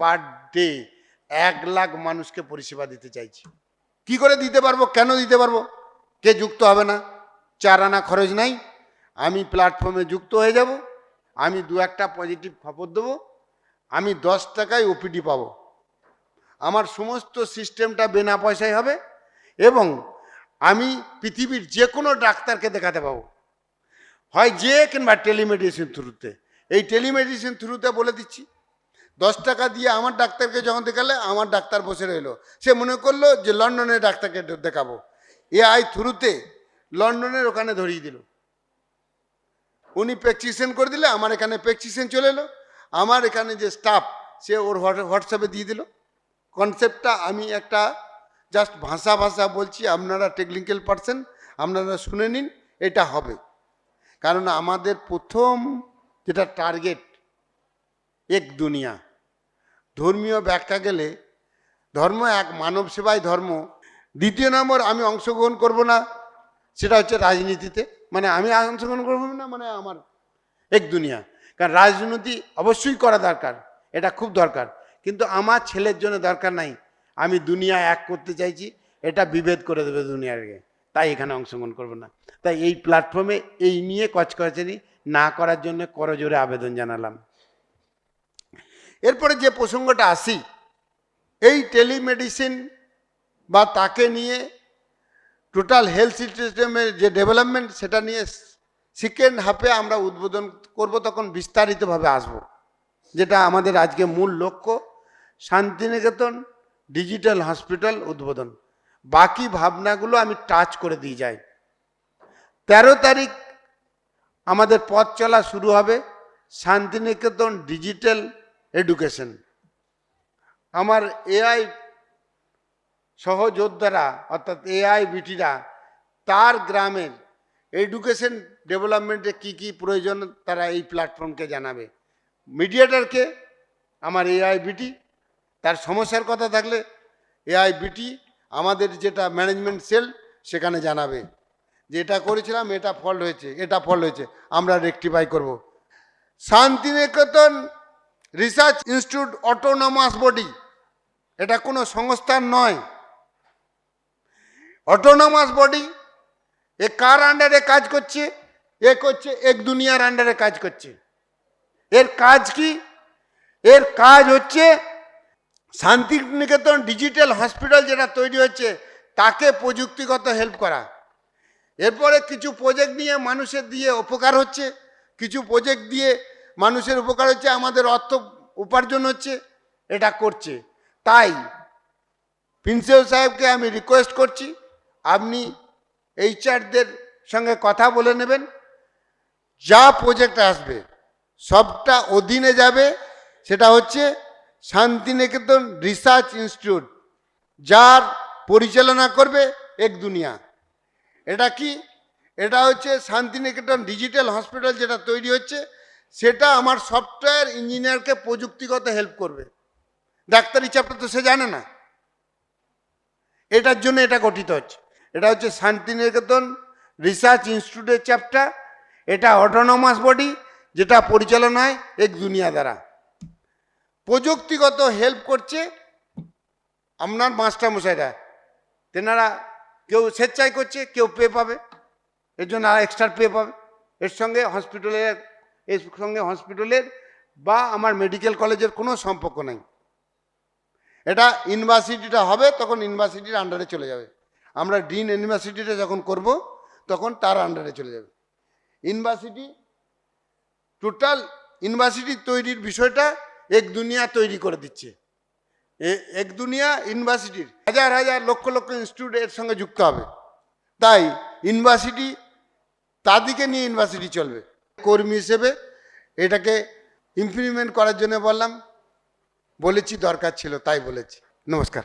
Per day 1 lakh মানুষকে পরিষেবা দিতে চাইছি। কি করে দিতে পারবো, কেন দিতে পারবো? কে যুক্ত হবে না? 4 আনা খরচ নাই, আমি প্ল্যাটফর্মে যুক্ত হয়ে যাব, আমি 2-1টা পজিটিভ খবর দেবো, আমি 10 টাকায় ওপিডি পাবো, আমার সমস্ত সিস্টেমটা বিনা পয়সায় হবে এবং আমি পৃথিবীর যে কোনো ডাক্তারকে দেখাতে পাবো, হয় যে কিংবা টেলিমেডিসিন থ্রুতে। এই টেলিমেডিসিন থ্রুতে বলে দিচ্ছি, 10 টাকা দিয়ে আমার ডাক্তারকে যখন দেখালে আমার ডাক্তার বসে রইলো, সে মনে করলো যে লন্ডনের ডাক্তারকে দেখাবো, এআই থ্রুতে লন্ডনের ওখানে ধরিয়ে দিল, উনি প্রেসক্রিপশন করে দিলে আমার এখানে প্রেসক্রিপশন চলে এলো, আমার এখানে যে স্টাফ সে ওর হোয়াটসঅ্যাপে দিয়ে দিল। কনসেপ্টটা আমি একটা জাস্ট ভাষা বলছি, আপনারা টেকনিক্যাল পারসন, আপনারা শুনে নিন, এটা হবে। কারণ আমাদের প্রথম যেটা টার্গেট এক দুনিয়া, ধর্মীয় ব্যাখ্যা গেলে ধর্ম এক, মানব সেবাই ধর্ম। দ্বিতীয় নম্বর, আমি অংশগ্রহণ করব না, সেটা হচ্ছে রাজনীতিতে, মানে আমি অংশগ্রহণ করব না মানে আমার এক দুনিয়া। কারণ রাজনীতি অবশ্যই করা দরকার, এটা খুব দরকার, কিন্তু আমার ছেলের জন্য দরকার নাই। আমি দুনিয়া এক করতে চাইছি, এটা বিভেদ করে দেবে দুনিয়াকে, তাই এখানে অংশগ্রহণ করব না। তাই এই প্ল্যাটফর্মে এই নিয়ে কচকচানি না করার জন্য করজোরে আবেদন জানালাম। এরপরে যে প্রসঙ্গটা আসি, এই টেলিমেডিসিন বা তাকে নিয়ে টোটাল হেলথ সিস্টেমের যে ডেভেলপমেন্ট, সেটা নিয়ে সেকেন্ড হাফে আমরা উদ্বোধন করব, তখন বিস্তারিতভাবে আসব। যেটা আমাদের আজকে মূল লক্ষ্য, শান্তিনিকেতন ডিজিটাল হসপিটাল উদ্বোধন। বাকি ভাবনাগুলো আমি টাচ করে দিয়ে যাই। 13 তারিখ আমাদের পথ চলা শুরু হবে শান্তিনিকেতন ডিজিটাল এডুকেশন। আমার এআই সহযোদ্ধারা অর্থাৎ এআই বিটিরা তার গ্রামের এডুকেশন ডেভেলপমেন্টে কি কি প্রয়োজন তারা এই প্ল্যাটফর্মকে জানাবে। মিডিয়েটরকে আমার এআই বিটি, তার সমস্যার কথা থাকলে এআই বিটি আমাদের যেটা ম্যানেজমেন্ট সেল সেখানে জানাবে যে এটা করেছিলাম, এটা ফল্ট হয়েছে, এটা ফল্ট হয়েছে, আমরা রেকটিফাই করব। Santiniketan research institute autonomous body, এটা কোনো সংস্থান নয়, অটোনমাস বডি। এ কার আন্ডারে কাজ করছে? এ করছে এক দুনিয়ার আন্ডারে কাজ করছে। এর কাজ কি? এর কাজ হচ্ছে শান্তিনিকেতন ডিজিটাল হসপিটাল যেটা তৈরি হচ্ছে তাকে প্রযুক্তিগত হেল্প করা। এরপরে কিছু প্রজেক্ট নিয়ে মানুষের দিয়ে উপকার হচ্ছে, কিছু প্রজেক্ট দিয়ে মানুষের উপকার হচ্ছে, আমাদের অর্থ উপার্জন হচ্ছে, এটা করছে। তাই প্রিন্সিপাল সাহেবকে আমি রিকোয়েস্ট করছি, আপনি এইচআরদের সঙ্গে কথা বলে নেবেন, যা প্রজেক্ট আসবে সবটা অধীনে যাবে, সেটা হচ্ছে শান্তিনিকেতন রিসার্চ ইনস্টিটিউট, যার পরিচালনা করবে এক দুনিয়া। এটা কি? এটা হচ্ছে শান্তিনিকেতন ডিজিটাল হসপিটাল যেটা তৈরি হচ্ছে, সেটা আমার সফটওয়্যার ইঞ্জিনিয়ারকে প্রযুক্তিগত হেল্প করবে। ডাক্তারি চ্যাপ্টার তো সে জানে না, এটার জন্য এটা গঠিত হচ্ছে। এটা হচ্ছে শান্তিনিকেতন রিসার্চ ইনস্টিটিউটের চ্যাপ্টার, এটা অটোনমাস বডি যেটা পরিচালনায় এক দুনিয়া দ্বারা প্রযুক্তিগত হেল্প করছে আপনার মাস্টারমশাইরা। তেনারা কেউ স্বেচ্ছায় করছে, কেউ পে পাবে, এর জন্য আর এক্সট্রা পে পাবে। এর সঙ্গে হসপিটালের বা আমার মেডিকেল কলেজের কোনো সম্পর্ক নেই। এটা ইউনিভার্সিটিটা হবে তখন ইউনিভার্সিটির আন্ডারে চলে যাবে। আমরা ডিন ইউনিভার্সিটিটা যখন করব তখন তার আন্ডারে চলে যাবে। ইউনিভার্সিটি টোটাল ইউনিভার্সিটি তৈরির বিষয়টা এক দুনিয়া তৈরি করে দিচ্ছে। এক দুনিয়া ইউনিভার্সিটির হাজার হাজার লক্ষ লক্ষ ইনস্টিটিউট এর সঙ্গে যুক্ত হবে। তাই ইউনিভার্সিটি তাদেরকে নিয়ে ইউনিভার্সিটি চলবে। কর্মী হিসেবে এটাকে ইমপ্লিমেন্ট করার জন্য বলেছি, দরকার ছিল তাই বলেছি। নমস্কার।